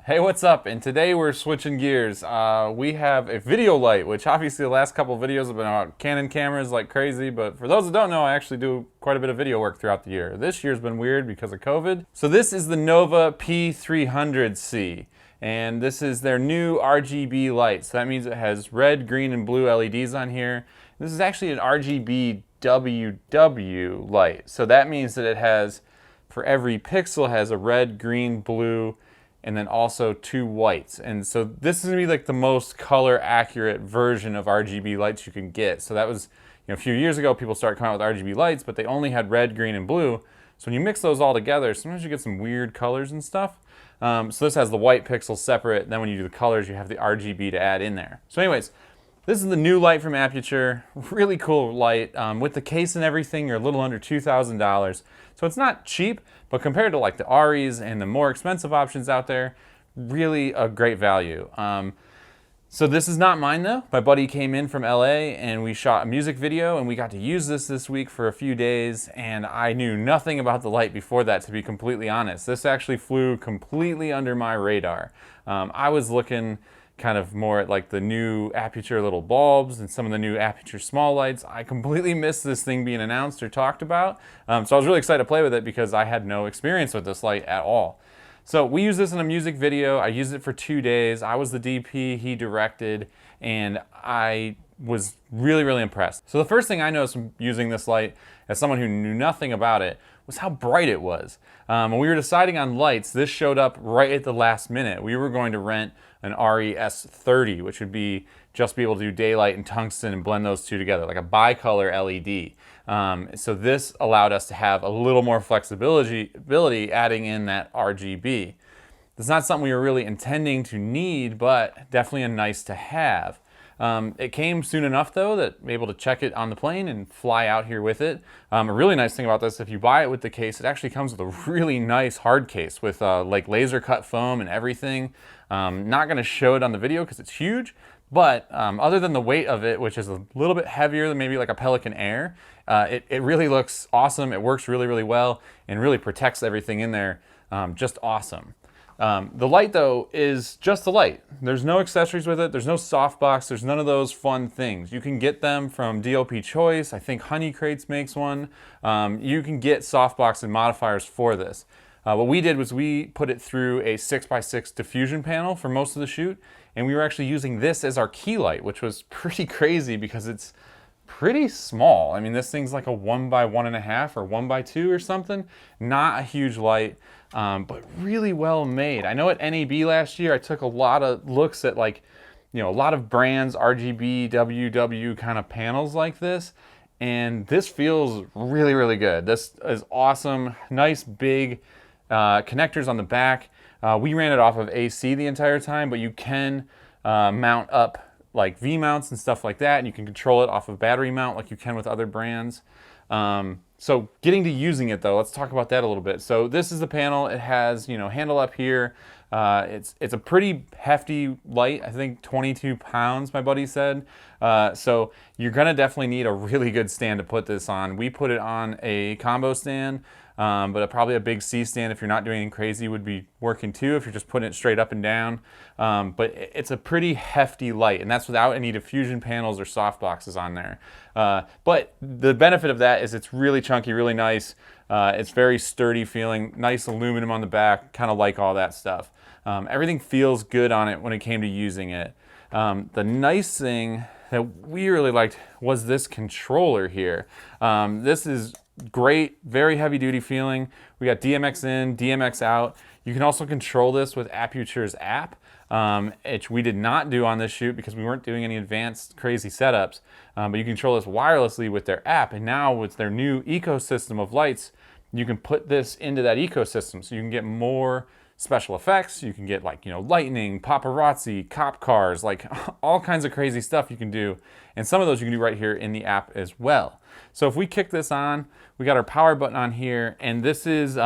Hey, what's up? And today we're switching gears. We have a video light, which obviously the last couple of videos have been about Canon cameras like crazy, but for those that don't know, I actually do quite a bit of video work throughout the year. This year's been weird because of COVID. So this is the Nova P300c, and this is their new RGB light. So that means it has red, green, and blue LEDs on here. This is actually an RGBWW light. So that means that it has, for every pixel, has a red, green, blue, and then also two whites. And so this is gonna be like the most color accurate version of RGB lights you can get. So that was, a few years ago, people started coming out with RGB lights, but they only had red, green, and blue. So when you mix those all together, sometimes you get some weird colors and stuff. So this has the white pixels separate, and then when you do the colors, you have the RGB to add in there. So anyways, this is the new light from Aputure. Really cool light. With the case and everything, you're a little under $2,000. So it's not cheap, but compared to like the Aries and the more expensive options out there, really a great value. So this is not mine though. My buddy came in from LA and we shot a music video and we got to use this week for a few days, and I knew nothing about the light before that, to be completely honest. This actually flew completely under my radar. I was looking kind of more at like the new Aputure little bulbs and some of the new Aputure small lights. I completely missed this thing being announced or talked about. So I was really excited to play with it because I had no experience with this light at all. So we used this in a music video. I used it for 2 days. I was the DP, he directed, and I was really impressed. So the first thing I noticed from using this light, as someone who knew nothing about it, was how bright it was. When we were deciding on lights, this showed up right at the last minute. We were going to rent an RES30, which would be just be able to do daylight and tungsten and blend those two together, like a bicolor LED. So this allowed us to have a little more flexibility adding in that RGB. It's not something we were really intending to need, but definitely a nice to have. It came soon enough though that I'm able to check it on the plane and fly out here with it. A really nice thing about this, if you buy it with the case, it actually comes with a really nice hard case with like laser cut foam and everything. Not going to show it on the video because it's huge, but other than the weight of it, which is a little bit heavier than maybe like a Pelican Air, it really looks awesome. It works really well and really protects everything in there. Just awesome. The light though is just the light. There's no accessories with it. There's no softbox. There's none of those fun things. You can get them from DOP Choice. I think Honey Crates makes one. You can get softbox and modifiers for this. What we did was we put it through a 6x6 diffusion panel for most of the shoot, and we were actually using this as our key light, which was pretty crazy because it's pretty small. I mean, this thing's like a 1x1.5 or 1x2 or something. Not a huge light, but really well made. I know at NAB last year, I took a lot of looks at like, a lot of brands, RGBWW kind of panels like this, and this feels really good. This is awesome. Nice big connectors on the back. We ran it off of AC the entire time, but you can mount up like V-mounts and stuff like that, and you can control it off of battery mount like you can with other brands. So getting to using it though, let's talk about that a little bit. So this is the panel. It has, handle up here. It's a pretty hefty light. I think 22 pounds, my buddy said. So you're gonna definitely need a really good stand to put this on. We put it on a combo stand, but probably a big C stand, if you're not doing anything crazy, would be working too if you're just putting it straight up and down. But it's a pretty hefty light, and that's without any diffusion panels or soft boxes on there. But the benefit of that is it's really chunky, really nice. It's very sturdy feeling, nice aluminum on the back, kind of like all that stuff. Everything feels good on it when it came to using it. The nice thing that we really liked was this controller here. This is great, very heavy duty feeling. We got DMX in, DMX out. You can also control this with Aputure's app, which we did not do on this shoot because we weren't doing any advanced crazy setups. But you can control this wirelessly with their app, and now with their new ecosystem of lights, you can put this into that ecosystem, so you can get more special effects. You can get like, lightning, paparazzi, cop cars, like all kinds of crazy stuff you can do. And some of those you can do right here in the app as well. So if we kick this on, we got our power button on here, and this is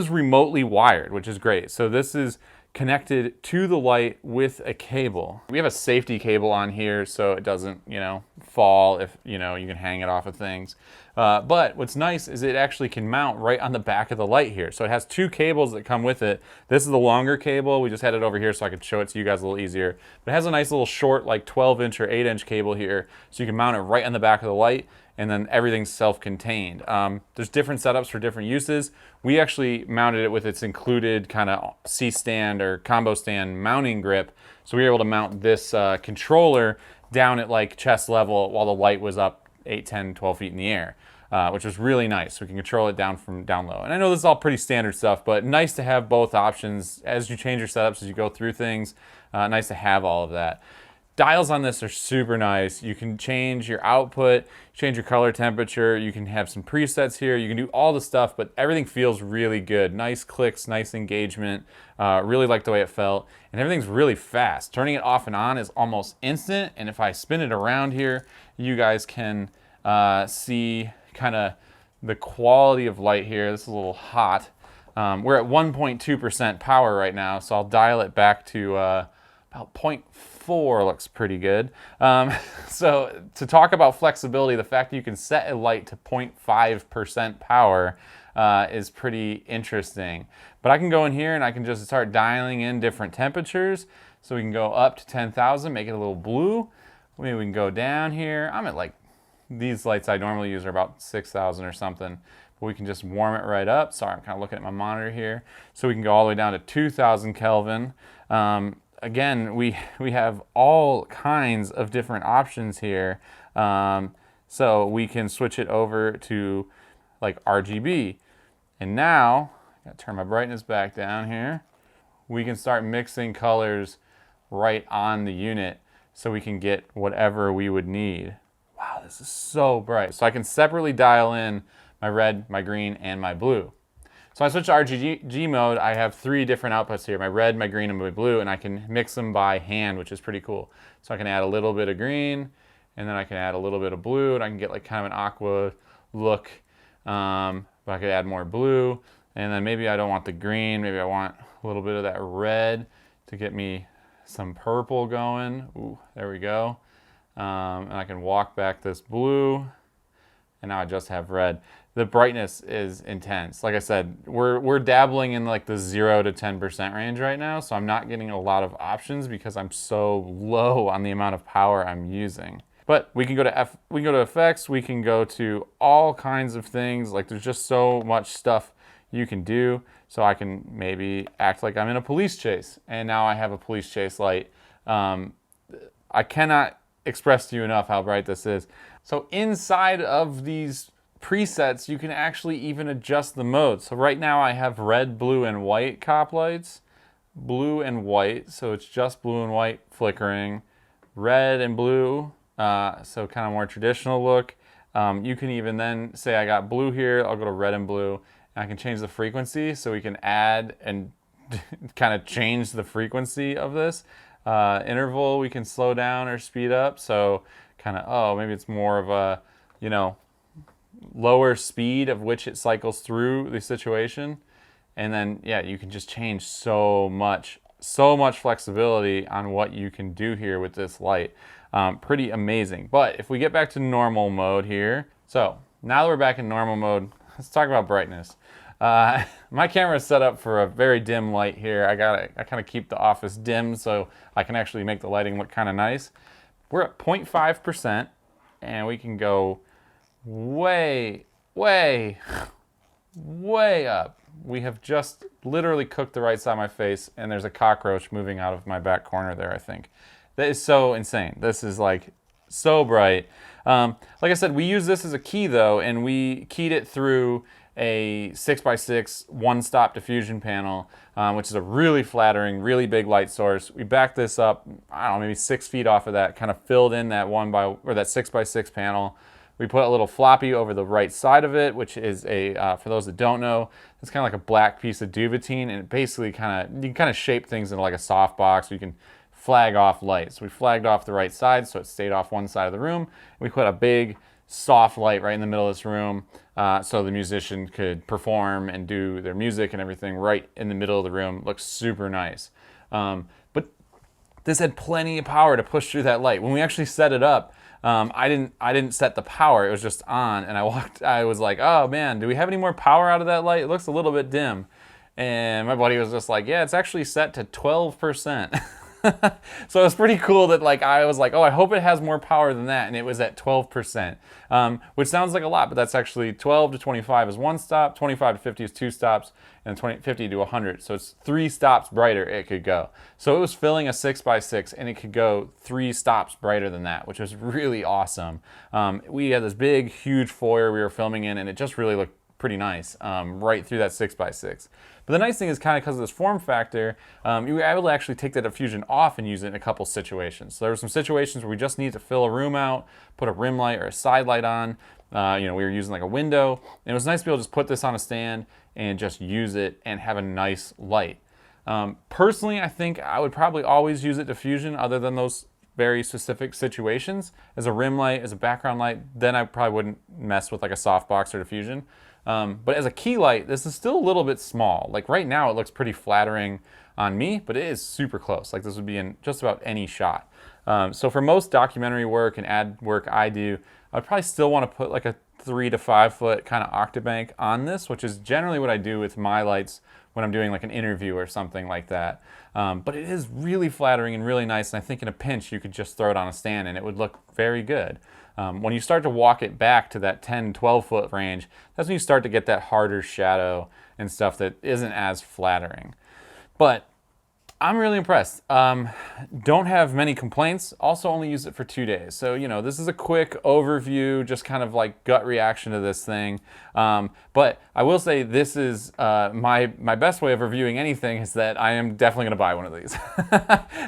remotely wired, which is great. So this is connected to the light with a cable. We have a safety cable on here so it doesn't, you know, fall if, you know, you can hang it off of things. But what's nice is it actually can mount right on the back of the light here. So it has two cables that come with it. This is the longer cable. We just had it over here so I could show it to you guys a little easier. But it has a nice little short, like 12-inch or 8-inch cable here. So you can mount it right on the back of the light, and then everything's self-contained. There's different setups for different uses. We actually mounted it with its included kind of C-stand or combo stand mounting grip. So we were able to mount this controller down at like chest level while the light was up 8, 10, 12 feet in the air, which was really nice. We can control it down from down low. And I know this is all pretty standard stuff, but nice to have both options as you change your setups, as you go through things. Nice to have all of that. Dials on this are super nice. You can change your output, change your color temperature, you can have some presets here, you can do all the stuff, but everything feels really good. Nice clicks, nice engagement, really like the way it felt, and everything's really fast. Turning it off and on is almost instant, and if I spin it around here, you guys can see kind of the quality of light here. This is a little hot. We're at 1.2% power right now, so I'll dial it back to about 0.4 looks pretty good. So to talk about flexibility, the fact that you can set a light to 0.5% power is pretty interesting. But I can go in here and I can just start dialing in different temperatures. So we can go up to 10,000, make it a little blue. Maybe we can go down here. I'm at like, these lights I normally use are about 6,000 or something. But we can just warm it right up. Sorry, I'm kind of looking at my monitor here. So we can go all the way down to 2,000 Kelvin. Again, we have all kinds of different options here. So we can switch it over to like RGB. And now, I gotta turn my brightness back down here. We can start mixing colors right on the unit so we can get whatever we would need. Wow, this is so bright. So I can separately dial in my red, my green, and my blue. So I switch to RGB mode. I have 3 different outputs here, my red, my green, and my blue, and I can mix them by hand, which is pretty cool. So I can add a little bit of green, and then I can add a little bit of blue, and I can get like kind of an aqua look. But I could add more blue, and then maybe I don't want the green, maybe I want a little bit of that red to get me some purple going. Ooh, there we go. And I can walk back this blue, and now I just have red. The brightness is intense. Like I said, we're dabbling in like the 0 to 10% range right now, so I'm not getting a lot of options because I'm so low on the amount of power I'm using. But we can go to effects, we can go to all kinds of things. Like there's just so much stuff you can do. So I can maybe act like I'm in a police chase, and now I have a police chase light. I cannot express to you enough how bright this is. So inside of these presets, you can actually even adjust the mode. So right now I have red, blue, and white cop lights. Blue and white, so it's just blue and white flickering. Red and blue, so kind of more traditional look. You can even then say I got blue here, I'll go to red and blue, and I can change the frequency, so we can add and kind of change the frequency of this. Interval we can slow down or speed up, so kind of, oh, maybe it's more of a, you know, lower speed of which it cycles through the situation. And then, yeah, you can just change so much flexibility on what you can do here with this light. Pretty amazing. But if we get back to normal mode here, so now that we're back in normal mode, let's talk about brightness. My camera is set up for a very dim light here. I kind of keep the office dim so I can actually make the lighting look kind of nice. We're at 0.5%, and we can go way up. We have just literally cooked the right side of my face, and there's a cockroach moving out of my back corner there, I think. That is so insane. This is like so bright. Like I said, we use this as a key though, and we keyed it through a 6x6 one-stop diffusion panel, which is a really flattering, really big light source. We backed this up, I don't know, maybe 6 feet off of that, kind of filled in that that 6x6 panel. We put a little floppy over the right side of it, which is a, for those that don't know, it's kind of like a black piece of duvetine, and it basically you can kind of shape things into like a softbox, so you can flag off lights. So we flagged off the right side, so it stayed off one side of the room. We put a big soft light right in the middle of this room, so the musician could perform and do their music and everything right in the middle of the room. Looks super nice. But this had plenty of power to push through that light. When we actually set it up, I didn't set the power. It was just on, and I was like, oh man, do we have any more power out of that light? It looks a little bit dim. And my buddy was just like, yeah, it's actually set to 12%. So it was pretty cool that like I was like, oh, I hope it has more power than that, and it was at 12%, which sounds like a lot, but that's actually 12 to 25 is 1 stop, 25 to 50 is 2 stops, and 50 to 100, so it's 3 stops brighter it could go. So it was filling a 6x6, and it could go 3 stops brighter than that, which was really awesome. We had this big, huge foyer we were filming in, and it just really looked pretty nice right through that 6x6. But the nice thing is, kind of because of this form factor, you were able to actually take that diffusion off and use it in a couple situations. So there were some situations where we just need to fill a room out, put a rim light or a side light on. We were using like a window, and it was nice to be able to just put this on a stand and just use it and have a nice light. Personally, I think I would probably always use it diffusion other than those very specific situations. As a rim light, as a background light, then I probably wouldn't mess with like a softbox or diffusion. But as a key light, this is still a little bit small. Like right now it looks pretty flattering on me, but it is super close. Like this would be in just about any shot. So for most documentary work and ad work I do, I'd probably still want to put like a 3 to 5 foot kind of octabank on this, which is generally what I do with my lights when I'm doing like an interview or something like that. But it is really flattering and really nice, and I think in a pinch you could just throw it on a stand and it would look very good. When you start to walk it back to that 10, 12 foot range, that's when you start to get that harder shadow and stuff that isn't as flattering. But I'm really impressed. Don't have many complaints. Also only used it for 2 days. So, this is a quick overview, just kind of like gut reaction to this thing. But I will say this is my best way of reviewing anything is that I am definitely going to buy one of these.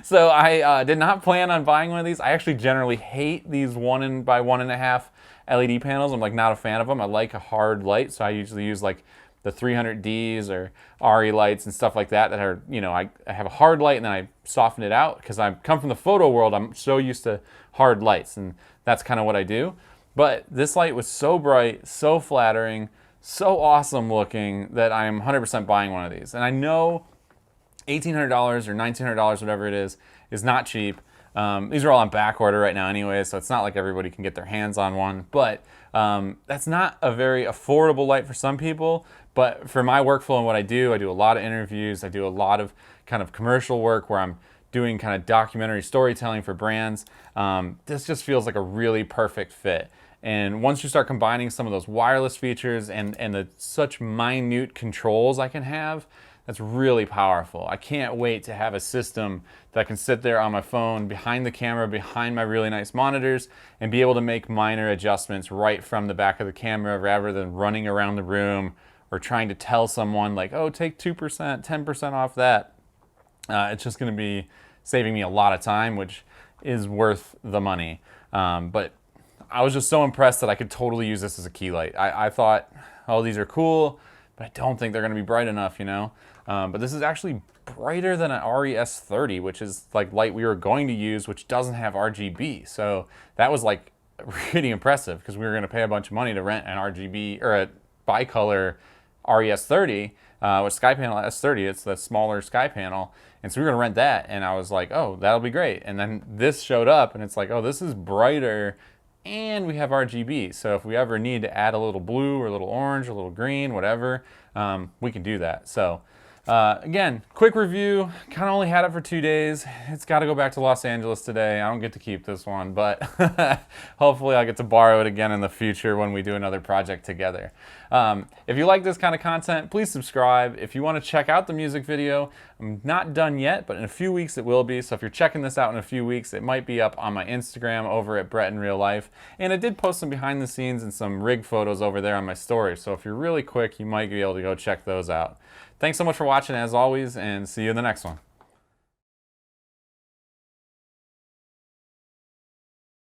So I did not plan on buying one of these. I actually generally hate these 1 by 1.5 LED panels. I'm like not a fan of them. I like a hard light, so I usually use like the 300Ds or RE lights and stuff like that are, I have a hard light and then I soften it out because I come from the photo world. I'm so used to hard lights, and that's kind of what I do. But this light was so bright, so flattering, so awesome looking that I am 100% buying one of these. And I know $1,800 or $1,900, whatever it is not cheap. These are all on back order right now anyway, so it's not like everybody can get their hands on one. But that's not a very affordable light for some people. But for my workflow and what I do a lot of interviews. I do a lot of kind of commercial work where I'm doing kind of documentary storytelling for brands. This just feels like a really perfect fit. And once you start combining some of those wireless features and the such minute controls I can have, that's really powerful. I can't wait to have a system that can sit there on my phone, behind the camera, behind my really nice monitors, and be able to make minor adjustments right from the back of the camera rather than running around the room or trying to tell someone like, oh, take 2%, 10% off that. It's just gonna be saving me a lot of time, which is worth the money. But I was just so impressed that I could totally use this as a key light. I thought, oh, these are cool, but I don't think they're gonna be bright enough, But this is actually brighter than an RES30, which is like light we were going to use, which doesn't have RGB. So that was like really impressive because we were gonna pay a bunch of money to rent an RGB or a bicolor RES30, with Sky Panel S30, it's the smaller Sky Panel. And so we were gonna rent that, and I was like, oh, that'll be great. And then this showed up, and it's like, oh, this is brighter, and we have RGB. So if we ever need to add a little blue or a little orange, or a little green, whatever, we can do that. So again, quick review, kind of only had it for 2 days. It's got to go back to Los Angeles today. I don't get to keep this one, but hopefully I'll get to borrow it again in the future when we do another project together. If you like this kind of content, please subscribe. If you want to check out the music video, I'm not done yet, but in a few weeks it will be. So if you're checking this out in a few weeks, it might be up on my Instagram over at Brett in Real Life. And I did post some behind the scenes and some rig photos over there on my story. So if you're really quick, you might be able to go check those out. Thanks so much for watching as always, and see you in the next one.